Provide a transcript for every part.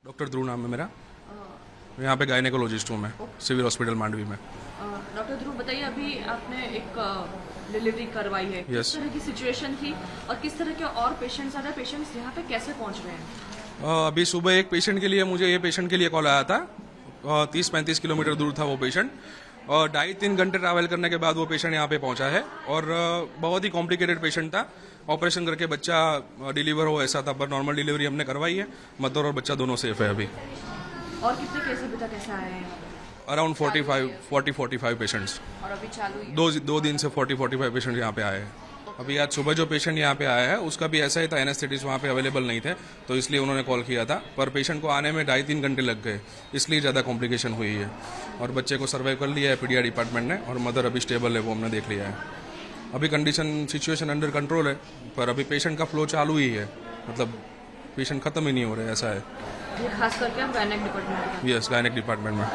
Doctor ध्रुव नाम है मेरा। यहाँ पे गायनेकोलॉजिस्ट हूँ मैं, सिविल हॉस्पिटल मांडवी में। डॉक्टर ध्रुव बताइए, अभी आपने एक डिलीवरी करवाई है, Yes. किस तरह की सिचुएशन थी और किस तरह के और पेशेंट्स आ रहे हैं, पेशेंट्स यहाँ पे कैसे पहुँच रहे हैं? अभी सुबह एक पेशेंट के लिए मुझे ये पेशेंट के लिए कॉल आया था। 30-35 किलोमीटर दूर था वो पेशेंट, और 2.5-3 घंटे ट्रैवल करने के बाद वो पेशेंट यहाँ पे पहुंचा है। और बहुत ही कॉम्प्लिकेटेड पेशेंट था, ऑपरेशन करके बच्चा डिलीवर हो ऐसा था, पर नॉर्मल डिलीवरी हमने करवाई है। मदर और बच्चा दोनों सेफ है अभी। और कितने केस अभी तक ऐसे आए हैं? Around 40-45 patients. और अभी चालू ही है? दो दिन से 40-45 पेशेंट यहाँ पे आए हैं। अभी आज सुबह जो पेशेंट यहाँ पे आया है उसका भी ऐसा ही था, एनेस्थेटिस्ट वहाँ पे अवेलेबल नहीं थे, तो इसलिए उन्होंने कॉल किया था। पर पेशेंट को आने में 2.5-3 घंटे लग गए, इसलिए ज़्यादा कॉम्प्लिकेशन हुई है। और बच्चे को सर्वाइव कर लिया है पीडिया डिपार्टमेंट ने, और मदर अभी स्टेबल है, वो हमने देख लिया है। अभी कंडीशन सिचुएशन अंडर कंट्रोल है, पर अभी पेशेंट का फ्लो चालू ही है, मतलब पेशेंट खत्म ही नहीं हो रहे, ऐसा है। ये खास करके आप गायनेक डिपार्टमेंट में? यस, गायनेक डिपार्टमेंट में।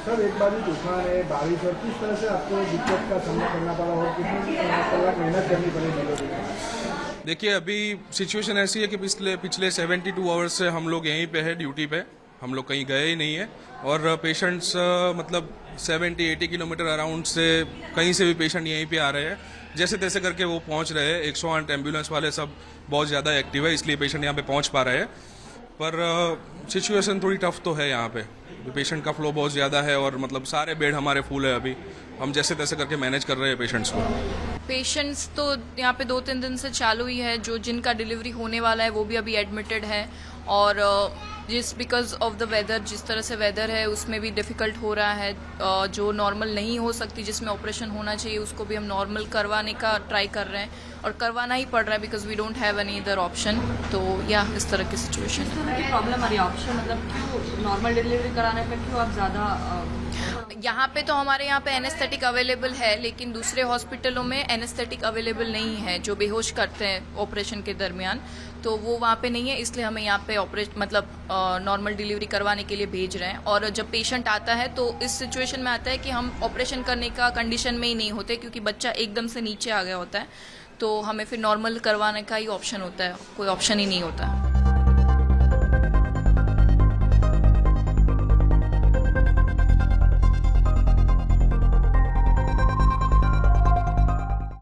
सर, एक बार भी तूफान है, बारिश, और किस तरह से आपको दिक्कत का सामना करना पड़ा और कितनी कलाक मेहनत करनी पड़ी? देखिए, अभी सिचुएशन ऐसी है कि पिछले 72 आवर्स से हम लोग यहीं पे है, ड्यूटी पे। हम लोग कहीं गए ही नहीं है, और पेशेंट्स मतलब 70-80 किलोमीटर अराउंड से कहीं से भी पेशेंट यहीं पे आ रहे हैं। जैसे तैसे करके वो पहुंच रहे हैं। 108 एम्बुलेंस वाले सब बहुत ज़्यादा एक्टिव है, इसलिए पेशेंट यहाँ पे पहुंच पा रहे हैं। पर सिचुएशन थोड़ी टफ तो है यहाँ पे, पेशेंट का फ्लो बहुत ज़्यादा है, और मतलब सारे बेड हमारे फुल है अभी। हम जैसे तैसे करके मैनेज कर रहे हैं पेशेंट्स को। पेशेंट्स तो यहाँ पे 2-3 दिन से चालू ही है। जो जिनका डिलीवरी होने वाला है वो भी अभी एडमिटेड है, और बिकॉज ऑफ द वेदर, जिस तरह से वेदर है उसमें भी डिफ़िकल्ट हो रहा है। जो नॉर्मल नहीं हो सकती, जिसमें ऑपरेशन होना चाहिए, उसको भी हम नॉर्मल करवाने का ट्राई कर रहे हैं, और करवाना ही पड़ रहा है because we don't have any other option. तो या इस तरह की सिचुएशन है। किस तरह की प्रॉब्लम आ रही है? ऑप्शन मतलब क्यों नॉर्मल डिलीवरी कराने पे क्यों आप ज़्यादा? यहाँ पे तो हमारे यहाँ पे एनेस्थेटिक अवेलेबल है, लेकिन दूसरे हॉस्पिटलों में एनेस्थेटिक अवेलेबल नहीं है, जो बेहोश करते हैं ऑपरेशन के दरमियान, तो वो वहाँ पे नहीं है। इसलिए हमें यहाँ पे नॉर्मल डिलीवरी करवाने के लिए भेज रहे हैं। और जब पेशेंट आता है तो इस सिचुएशन में आता है कि हम ऑपरेशन करने का कंडीशन में ही नहीं होते, क्योंकि बच्चा एकदम से नीचे आ गया होता है, तो हमें फिर नॉर्मल करवाने का ही ऑप्शन होता है, कोई ऑप्शन ही नहीं होता है।